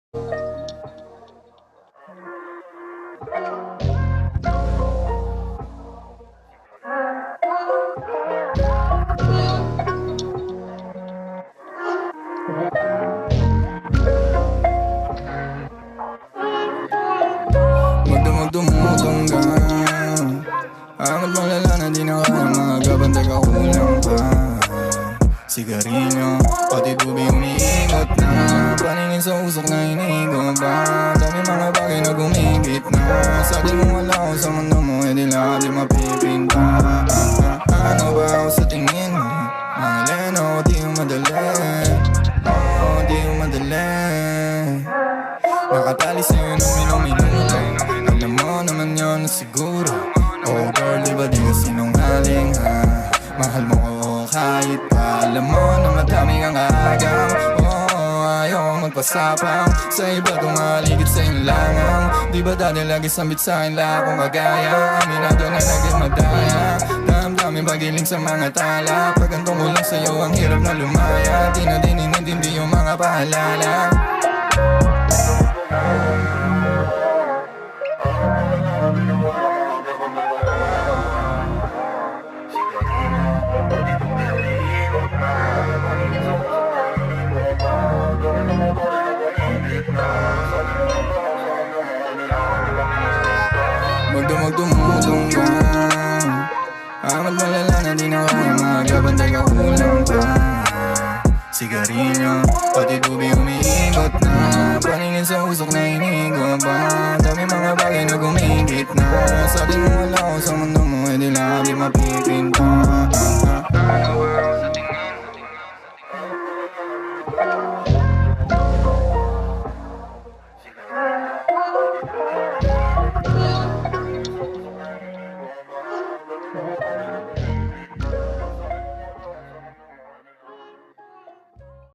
Magdumutunggan amat malala na di na kaya mga gabantay ka kulang pa. Sigarilyo, pati tubi umiikot na. Paningin sa usok na inigo ba. Dami mga bagay na gumigit na. Sa di mo wala ako sa mundo mo, di lahat di mapipinta. Ano ba ako sa tingin mo? Mga leno, di yung madali. Oo, di yung madali. Nakatali sa'yo ng minuto. Alam mo naman yun na siguro. Oh girl, di ba di ka sinungaling ha? Mahal mo ko kahit pa alam mo na madami kang agang. Oh, ayaw magpasapang sa iba tumaligid sa iyong langang. Di ba dati lagi sambit sa'kin lahat kong kagaya? Aminado na naging madaya. Damdamin pagiling sa mga tala. Pag ang tungkol lang sa'yo ang hirap na lumaya. Di na din inintindi yung mga paalala. Magdumutunggan amat malala na di na kaya mga gabantay ka kulang pa. Sigarilyo, pati tubi umiikot na. Paningin sa usok na inigo ba. Dami mga bagay na gumigit na. Sa di mo wala ako sa mundo mo, di lahat di mapipinta. Ano ba ako sa tingin? Sigarilyo.